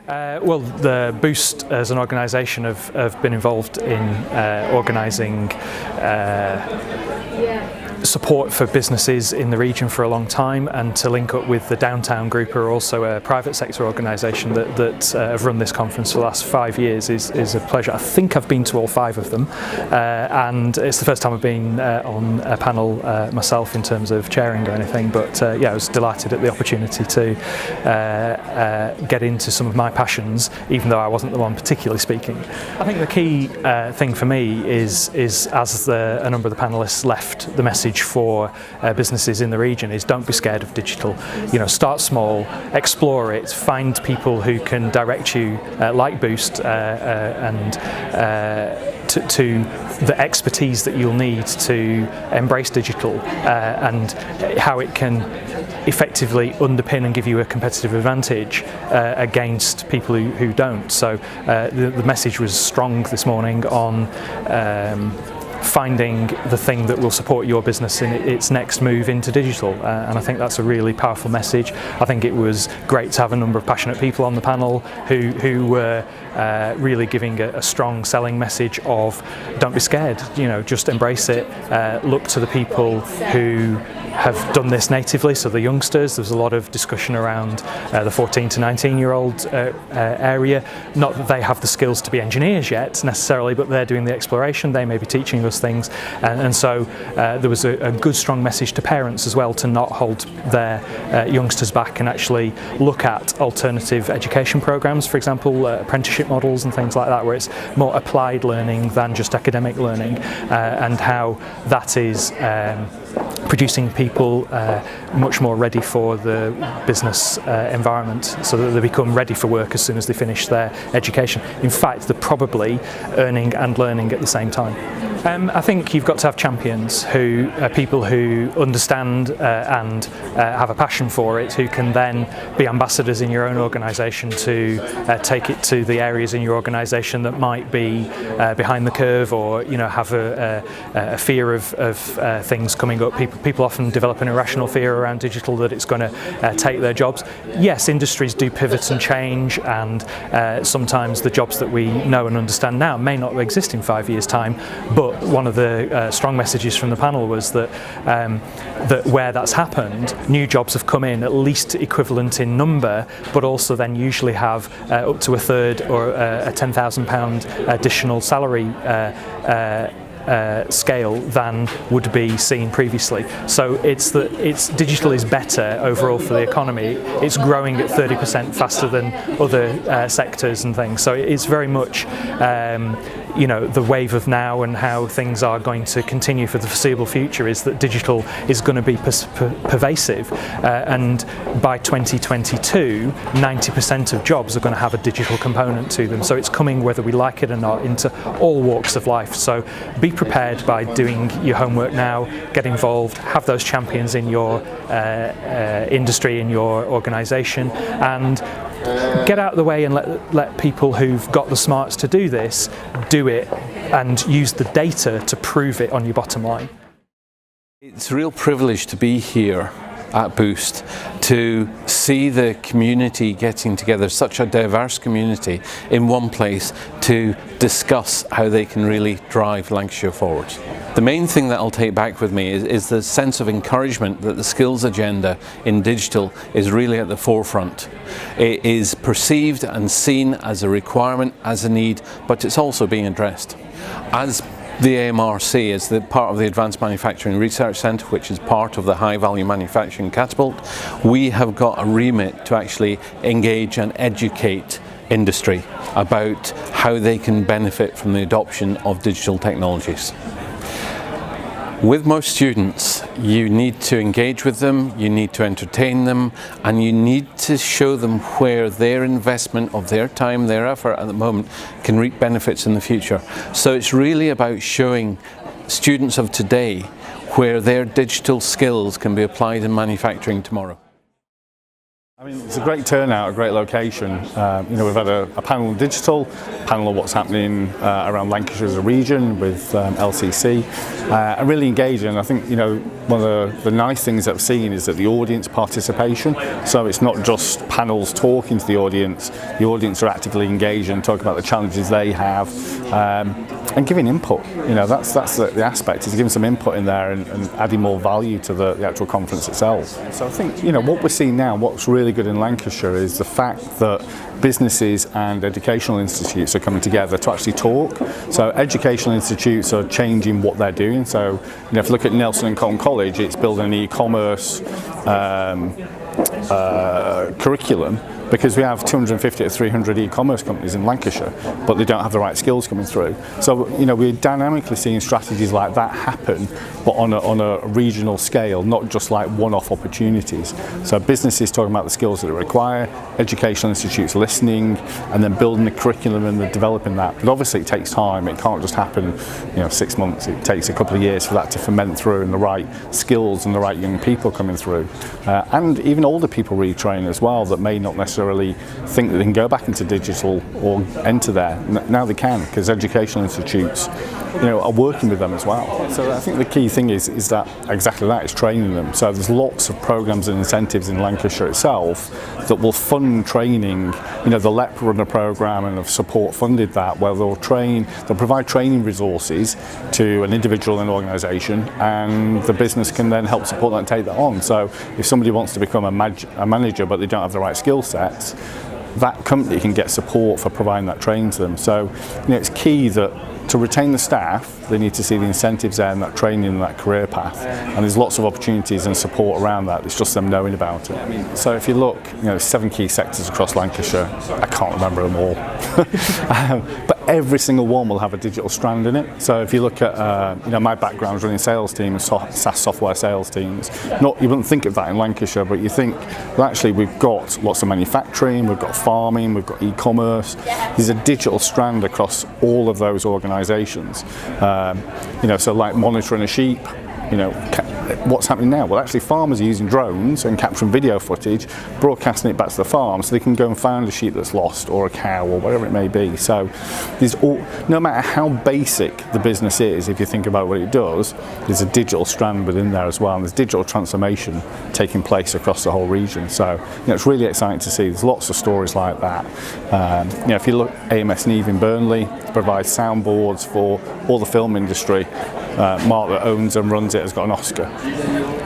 Well, the Boost as an organisation have been involved in organising support for businesses in the region for a long time, and to link up with the Downtown Group, who are also a private sector organisation that have run this conference for the last 5 years, is a pleasure. I think I've been to all 5 of them, and it's the first time I've been on a panel myself in terms of chairing or anything, but yeah, I was delighted at the opportunity to get into some of my passions, even though I wasn't the one particularly speaking. I think the key thing for me is as a number of the panellists left the message for businesses in the region, is don't be scared of digital. You know, start small, explore it, find people who can direct you, like Boost, and to the expertise that you'll need to embrace digital, and how it can effectively underpin and give you a competitive advantage against people who don't. So the message was strong this morning on finding the thing that will support your business in its next move into digital, and I think that's a really powerful message. I think it was great to have a number of passionate people on the panel who were really giving a strong selling message of don't be scared, you know, just embrace it, look to the people who have done this natively, so the youngsters. There's a lot of discussion around the 14 to 19-year-old area. Not that they have the skills to be engineers yet necessarily, but they're doing the exploration, they may be teaching us things, and so there was a good strong message to parents as well to not hold their youngsters back and actually look at alternative education programs, for example apprenticeship models and things like that, where it's more applied learning than just academic learning, and how that is producing people much more ready for the business environment, so that they become ready for work as soon as they finish their education. In fact, they're probably earning and learning at the same time. I think you've got to have champions, who people who understand and have a passion for it, who can then be ambassadors in your own organisation to take it to the areas in your organisation that might be behind the curve, or you know, have a fear of things coming up. People often develop an irrational fear around digital, that it's going to take their jobs. Yes, industries do pivot and change, and sometimes the jobs that we know and understand now may not exist in 5 years' time. But one of the strong messages from the panel was that that where that's happened, new jobs have come in at least equivalent in number, but also then usually have up to a third or a £10,000 additional salary scale than would be seen previously. So digital is better overall for the economy. It's growing at 30% faster than other sectors and things. So it's very much you know, the wave of now, and how things are going to continue for the foreseeable future is that digital is going to be pervasive, and by 2022 90% of jobs are going to have a digital component to them. So it's coming, whether we like it or not, into all walks of life. So be prepared by doing your homework now, get involved, have those champions in your industry, in your organisation, and get out of the way and let people who've got the smarts to do this do it, and use the data to prove it on your bottom line. It's a real privilege to be here at Boost, to see the community getting together, such a diverse community in one place, to discuss how they can really drive Lancashire forward. The main thing that I'll take back with me is the sense of encouragement that the skills agenda in digital is really at the forefront. It is perceived and seen as a requirement, as a need, but it's also being addressed. As the AMRC is the part of the Advanced Manufacturing Research Centre, which is part of the High Value Manufacturing Catapult. We have got a remit to actually engage and educate industry about how they can benefit from the adoption of digital technologies. With most students, you need to engage with them, you need to entertain them, and you need to show them where their investment of their time, their effort at the moment can reap benefits in the future. So it's really about showing students of today where their digital skills can be applied in manufacturing tomorrow. I mean, it's a great turnout, a great location. We've had a panel on digital, panel on what's happening around Lancashire as a region with LCC, and really engaging. I think, one of the nice things that I've seen is that the audience participation. So it's not just panels talking to the audience are actively engaged and talking about the challenges they have, and giving input. That's the aspect, is giving some input in there and adding more value to the actual conference itself. So I think, what we're seeing now, what's really good in Lancashire is the fact that businesses and educational institutes are coming together to actually talk. So educational institutes are changing what they're doing. So if you look at Nelson and Colne College, it's building an e-commerce curriculum, because we have 250 to 300 e-commerce companies in Lancashire, but they don't have the right skills coming through. So we're dynamically seeing strategies like that happen, but on a regional scale, not just like one-off opportunities. So businesses talking about the skills that they require, educational institutes listening, and then building the curriculum and developing that. But obviously it takes time. It can't just happen 6 months. It takes a couple of years for that to ferment through, and the right skills and the right young people coming through, and even older people retrain as well that may not necessarily think that they can go back into digital or enter there. Now they can, because educational institutes are working with them as well. So I think the key thing is that exactly that, is training them. So there's lots of programs and incentives in Lancashire itself that will fund training. The LEP run a program and have support funded that, where they'll provide training resources to an individual and organisation, and the business can then help support that and take that on. So if somebody wants to become a manager but they don't have the right skill sets, that company can get support for providing that training to them. So it's key that to retain the staff, they need to see the incentives there and that training and that career path. And there's lots of opportunities and support around that. It's just them knowing about it. So if you look, 7 key sectors across Lancashire. I can't remember them all. But every single one will have a digital strand in it. So if you look at, my background is running sales teams, SaaS software sales teams. You wouldn't think of that in Lancashire, but you think, well, actually we've got lots of manufacturing, we've got farming, we've got e-commerce. There's a digital strand across all of those organisations. So like monitoring a sheep, what's happening now? Well, actually farmers are using drones and capturing video footage, broadcasting it back to the farm, so they can go and find a sheep that's lost, or a cow, or whatever it may be. So no matter how basic the business is, if you think about what it does, there's a digital strand within there as well, and there's digital transformation taking place across the whole region. So it's really exciting to see. There's lots of stories like that. If you look at AMS Neve in Burnley, it provides soundboards for all the film industry. Mark that owns and runs it has got an Oscar.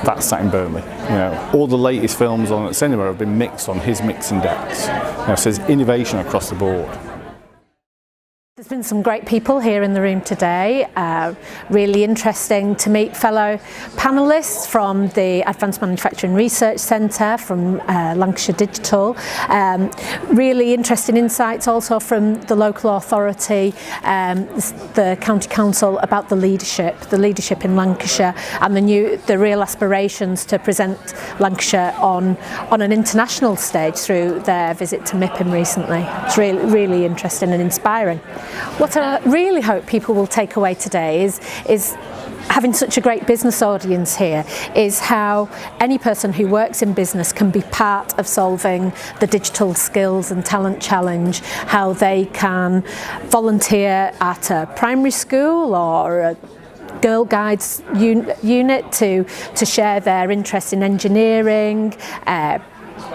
That's sat in Burnley. All the latest films on at cinema have been mixed on his mixing decks. So there's innovation across the board. There's been some great people here in the room today. Really interesting to meet fellow panellists from the Advanced Manufacturing Research Centre, from Lancashire Digital. Really interesting insights also from the local authority, the County Council, about the leadership in Lancashire, and the real aspirations to present Lancashire on an international stage through their visit to MIPIM recently. It's really interesting and inspiring. What I really hope people will take away today is having such a great business audience here, is how any person who works in business can be part of solving the digital skills and talent challenge, how they can volunteer at a primary school or a Girl Guides unit to share their interest in engineering,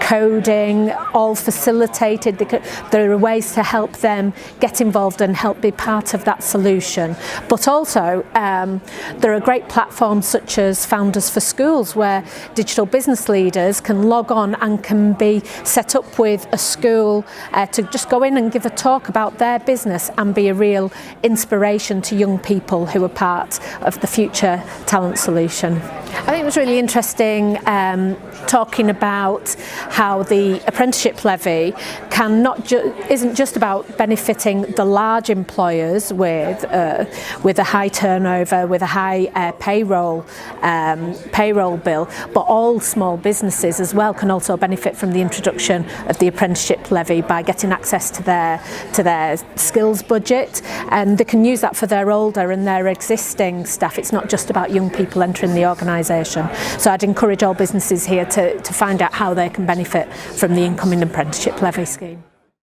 coding, all facilitated. There are ways to help them get involved and help be part of that solution. But also there are great platforms such as Founders for Schools, where digital business leaders can log on and can be set up with a school to just go in and give a talk about their business and be a real inspiration to young people who are part of the future talent solution. I think it was really interesting talking about how the apprenticeship levy isn't just about benefiting the large employers with a high turnover, with a high payroll bill, but all small businesses as well can also benefit from the introduction of the apprenticeship levy by getting access to their skills budget, and they can use that for their older and their existing staff. It's not just about young people entering the organisation. organisation. So I'd encourage all businesses here to find out how they can benefit from the incoming apprenticeship levy scheme.